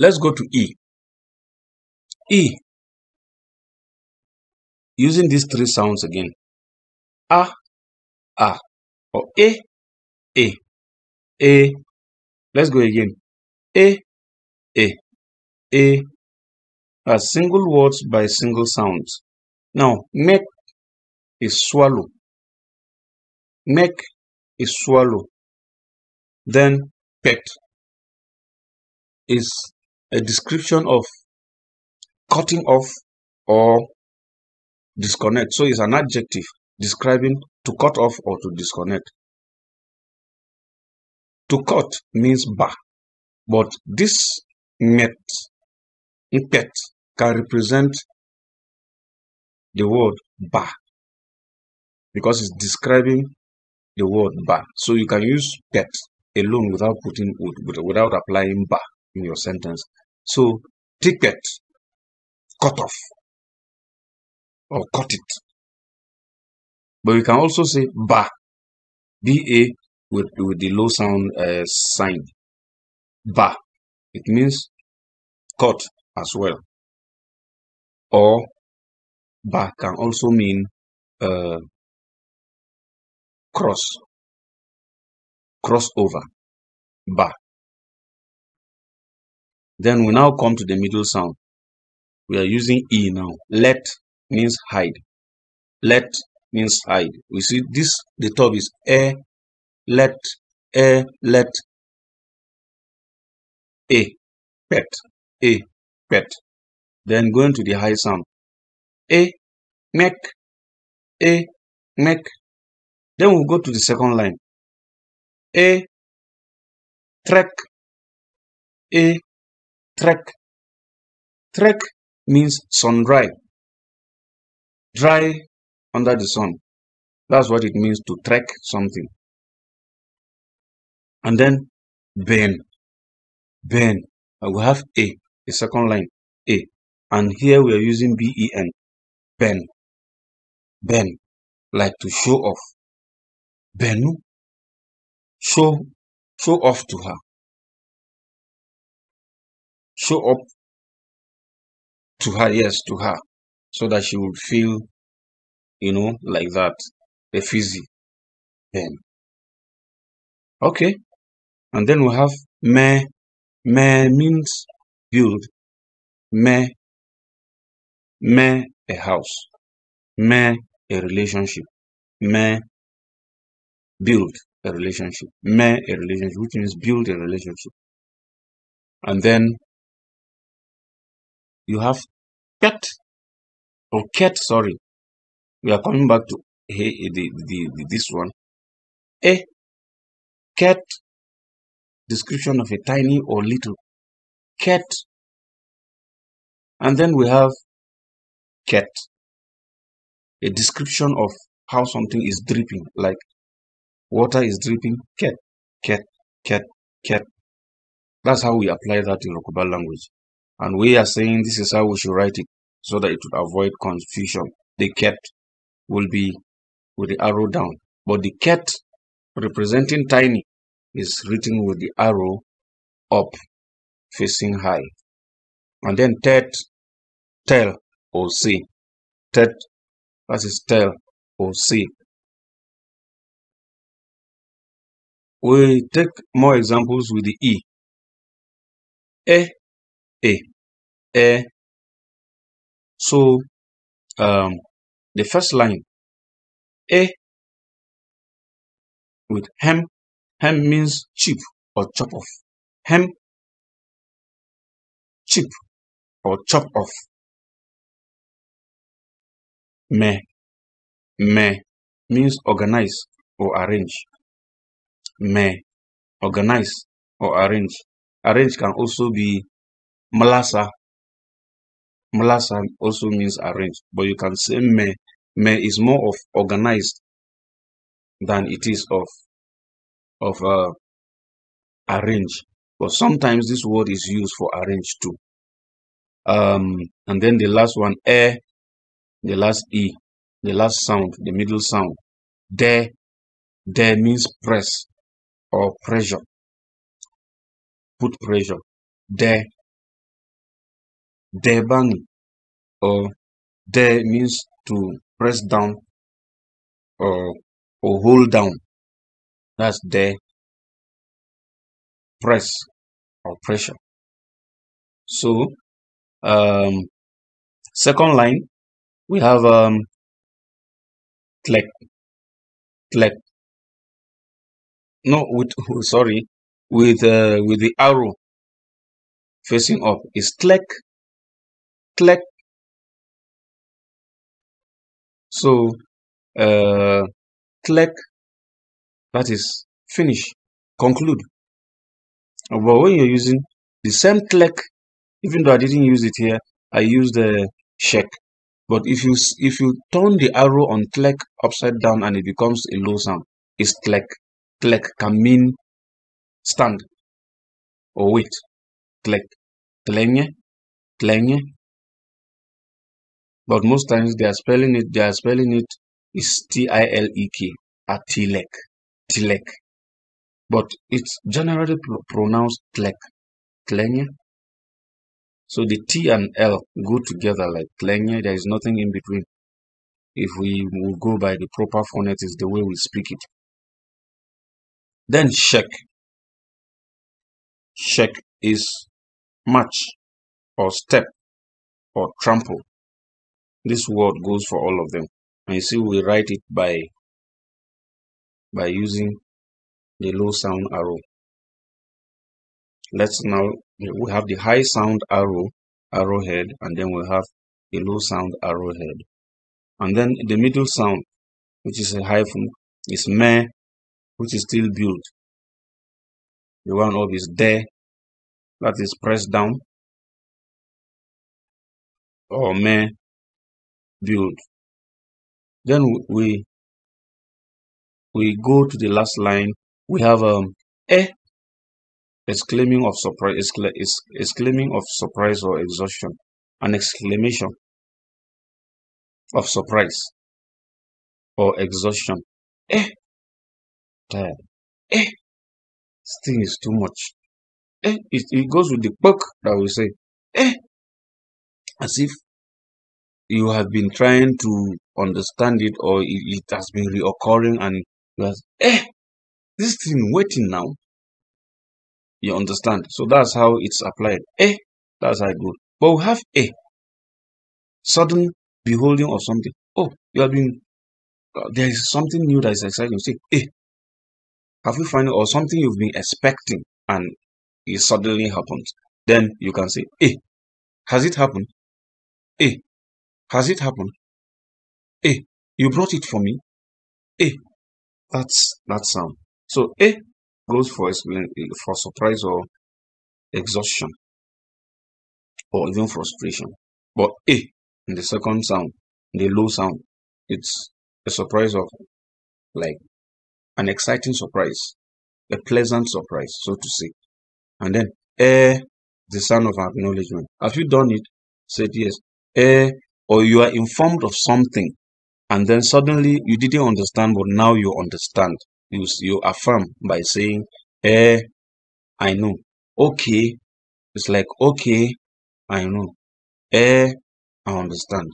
Let's go to E. E. Using these three sounds again. A, or A, A, A. Let's go again. A, A, A. Are single words by single sounds. Now, make is swallow. Make is swallow. Then, pet is a description of cutting off or disconnect. So, it's an adjective describing to cut off or to disconnect. To cut means ba, but this pet can represent the word ba because it's describing the word ba. So you can use pet alone without without applying ba in your sentence. So take pet, cut off or cut it. But you can also say ba, ba with the low sound sign. Ba, it means cut as well. Or ba can also mean crossover. Ba. Then we now come to the middle sound. We are using E now. Let means hide. Let means hide. We see this, the top is let, let, pet, pet. Then going to the high sound. Make, make. Then we'll go to the second line. Trek, trek. Trek means sun dry. Dry under the sun. That's what it means to trek something. And then burn. Burn. We have a second line, a. And here we are using ben. Burn. Burn. Like to show off. Burn. Show off to her. Show up to her, yes, to her. So that she will feel, like that. The fizzy. Burn. Okay. And then we have me. Me means build. Me a house. Me a relationship. Me build a relationship. Me a relationship, which means build a relationship. And then you have pet or cat. Sorry, we are coming back to this one. A cat, description of a tiny or little cat. And then we have cat, a description of how something is dripping, like water is dripping. Cat, cat, cat, cat. That's how we apply that in Yoruba language. And we are saying this is how we should write it so that it would avoid confusion. The cat will be with the arrow down, but the cat representing tiny is written with the arrow up, facing high. And then tell or say. That is tell or say. We take more examples with the E. A. So the first line, A with hem. Hem means chip or chop off. Hem, chip or chop off. Me means organize or arrange. Me, organize or arrange. Arrange can also be malasa. Malasa also means arrange, but you can say me. Me is more of organized than it is of arrange. But sometimes this word is used for arrange too. And then the last one, the last E, the last sound, the middle sound. There means press or pressure. Put pressure. There Debani, or de means to press down or hold down. That's de, press or pressure. So um, second line we have tlek, tlek. No, with sorry, with the arrow facing up is tlek, tlek. So tlek, that is finish, conclude. But when you're using the same tlek, even though I didn't use it here, I used the check. But if you turn the arrow on tlek upside down and it becomes a low sound, it's tlek. Tlek can mean stand or wait. Tlek, tlenye, tlenye. But most times they are spelling it is Tilek, atilek, tilek. But it's generally pronounced tlek, tlenye. So the T and L go together like tlenye. There is nothing in between. If we will go by the proper phonetics, the way we speak it. Then shek. Shek is march or step or trample. This word goes for all of them. And you see we write it by using the low sound arrow. Let's now, we have the high sound arrowhead, and then we have the low sound arrowhead. And then the middle sound, which is a hyphen, is me, which is still built. The one up is de, that is pressed down, or me, build. Then we go to the last line. We have exclaiming of surprise, exclaiming of surprise or exhaustion, an exclamation of surprise or exhaustion. Tired. This thing is too much. It goes with the book that we say, as if you have been trying to understand it, or it has been reoccurring, and you have, this thing waiting now. You understand? So that's how it's applied. That's how it goes. But we have sudden beholding of something. Oh, you have been, there is something new that is exciting. You say, have you found it? Or something you've been expecting and it suddenly happens. Then you can say, has it happened? Has it happened? You brought it for me? That's that sound. So goes for surprise or exhaustion or even frustration. But in the second sound, the low sound, it's a surprise of like an exciting surprise, a pleasant surprise, so to say. And then the sound of acknowledgement. Have you done it? Said yes. Or you are informed of something, and then suddenly you didn't understand, but now you understand. You affirm by saying, I know. Okay. It's like, okay, I know. I understand.